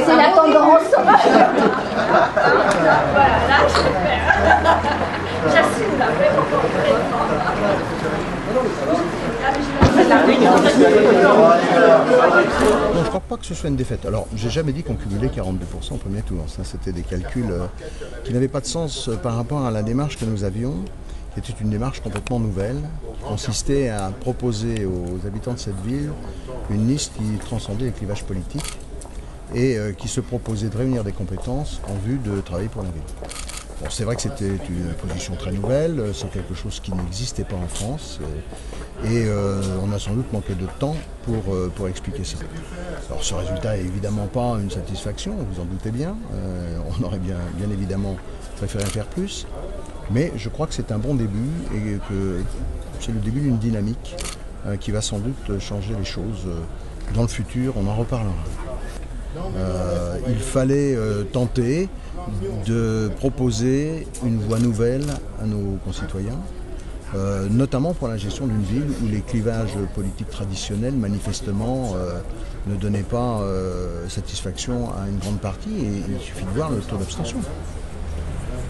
C'est la tendance. Voilà, là je peux faire. J'assume là, vraiment complètement. Non, je ne crois pas que ce soit une défaite. Alors, j'ai jamais dit qu'on cumulait 42% au premier tour. Ça, c'était des calculs qui n'avaient pas de sens par rapport à la démarche que nous avions, qui était une démarche complètement nouvelle, qui consistait à proposer aux habitants de cette ville une liste qui transcendait les clivages politiques et qui se proposait de réunir des compétences en vue de travailler pour la ville. Bon, c'est vrai que c'était une position très nouvelle, c'est quelque chose qui n'existait pas en France et on a sans doute manqué de temps pour expliquer ça. Alors ce résultat n'est évidemment pas une satisfaction, vous en doutez bien, on aurait bien évidemment préféré faire plus, mais je crois que c'est un bon début et que c'est le début d'une dynamique qui va sans doute changer les choses dans le futur, on en reparlera. Il fallait tenter de proposer une voie nouvelle à nos concitoyens, notamment pour la gestion d'une ville où les clivages politiques traditionnels, manifestement, ne donnaient pas satisfaction à une grande partie, et il suffit de voir le taux d'abstention.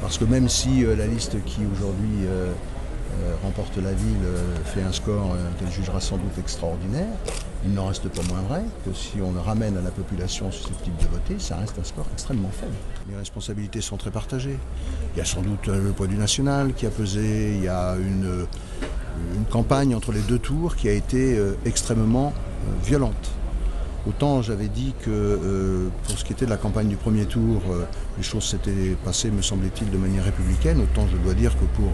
Parce que même si la liste qui aujourd'hui remporte la ville fait un score qu'elle jugera sans doute extraordinaire, il n'en reste pas moins vrai que si on le ramène à la population susceptible de voter, ça reste un score extrêmement faible. Les responsabilités sont très partagées. Il y a sans doute le poids du national qui a pesé, il y a une campagne entre les deux tours qui a été extrêmement violente. Autant j'avais dit que pour ce qui était de la campagne du premier tour, les choses s'étaient passées, me semblait-il, de manière républicaine, autant je dois dire que pour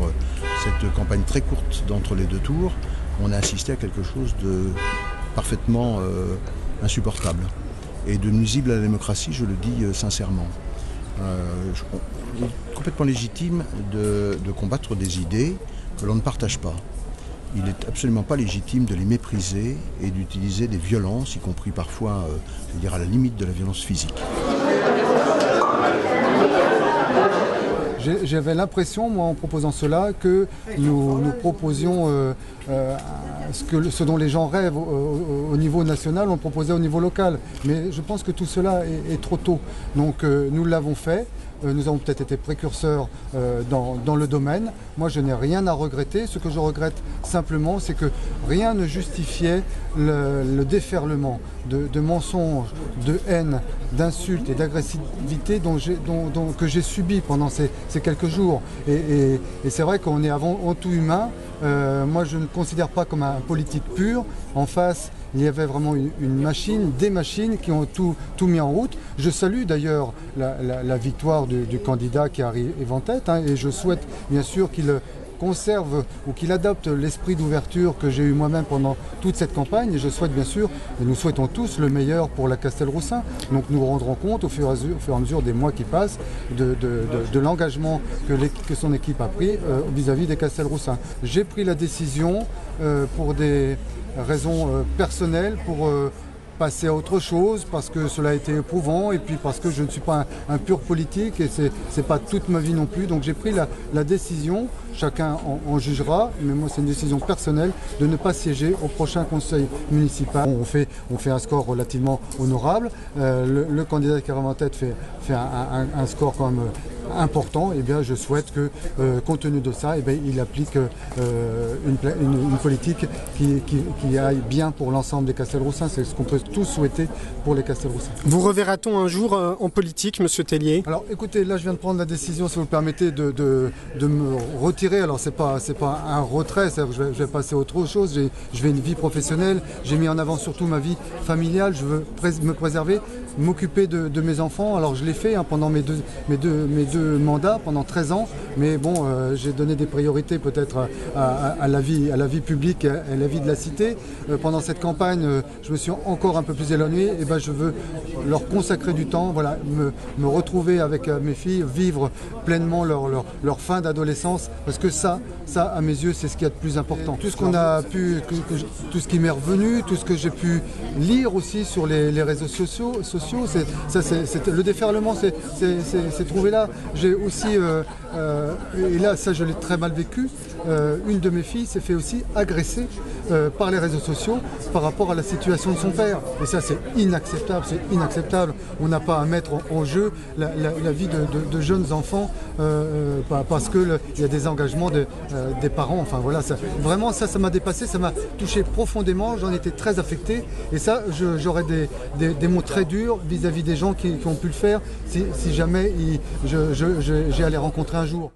cette campagne très courte d'entre les deux tours, on a assisté à quelque chose de parfaitement insupportable et de nuisible à la démocratie, je le dis sincèrement. Il est complètement légitime de combattre des idées que l'on ne partage pas. Il n'est absolument pas légitime de les mépriser et d'utiliser des violences, y compris parfois, je veux dire, à la limite de la violence physique. J'avais l'impression, moi, en proposant cela, que nous proposions ce dont les gens rêvent au niveau national, on le proposait au niveau local. Mais je pense que tout cela est trop tôt. Donc nous l'avons fait. Nous avons peut-être été précurseurs dans le domaine. Moi, je n'ai rien à regretter. Ce que je regrette simplement, c'est que rien ne justifiait le déferlement de mensonges, de haine, d'insultes et d'agressivité que j'ai subi pendant ces quelques jours. Et c'est vrai qu'on est avant tout humain. Moi, je ne considère pas comme un politique pur. En face, il y avait vraiment une machine, des machines qui ont tout mis en route. Je salue d'ailleurs la victoire du candidat qui arrive en tête, et je souhaite bien sûr qu'il conserve ou qu'il adopte l'esprit d'ouverture que j'ai eu moi-même pendant toute cette campagne, et je souhaite bien sûr, et nous souhaitons tous le meilleur pour la Castelroussin. Donc nous rendrons compte au fur et à mesure des mois qui passent de l'engagement que son équipe a pris vis-à-vis des Castelroussins. J'ai pris la décision pour des raisons personnelles, pour passer à autre chose, parce que cela a été éprouvant et puis parce que je ne suis pas un pur politique et c'est pas toute ma vie non plus. Donc j'ai pris la décision, chacun en jugera, mais moi c'est une décision personnelle de ne pas siéger au prochain conseil municipal. On fait un score relativement honorable. Le candidat qui arrive en tête fait un score quand même important. Et bien je souhaite que, compte tenu de ça, il applique une politique qui aille bien pour l'ensemble des Castelroussins. C'est ce qu'on peut tous souhaiter pour les Castelroussins. Vous reverra-t-on un jour en politique, Monsieur Tellier? Alors écoutez, là je viens de prendre la décision, si vous le permettez, de me retirer. Alors c'est pas un retrait, je vais passer à autre chose. Je vais une vie professionnelle, j'ai mis en avant surtout ma vie familiale, je veux me préserver, m'occuper de mes enfants. Alors je l'ai fait pendant mes deux mandats, pendant 13 ans, mais bon, j'ai donné des priorités peut-être à la vie publique et à la vie de la cité. Pendant cette campagne, je me suis encore un peu plus éloigné, et je veux leur consacrer du temps, voilà, me retrouver avec mes filles, vivre pleinement leur fin d'adolescence, parce que ça à mes yeux c'est ce qu'il y a de plus important. Tout ce qu'on a pu, tout ce qui m'est revenu, tout ce que j'ai pu lire aussi sur les réseaux sociaux, le déferlement c'est trouvé là. j'ai aussi, et là ça je l'ai très mal vécu, une de mes filles s'est fait aussi agresser par les réseaux sociaux par rapport à la situation de son père. Et ça c'est inacceptable, c'est inacceptable. On n'a pas à mettre en jeu la vie de jeunes enfants parce qu'il y a des engagements des parents. Enfin voilà, vraiment ça m'a dépassé, ça m'a touché profondément, j'en étais très affecté. Et ça, j'aurais des mots très durs vis-à-vis des gens qui ont pu le faire si jamais j'ai à les rencontrer un jour.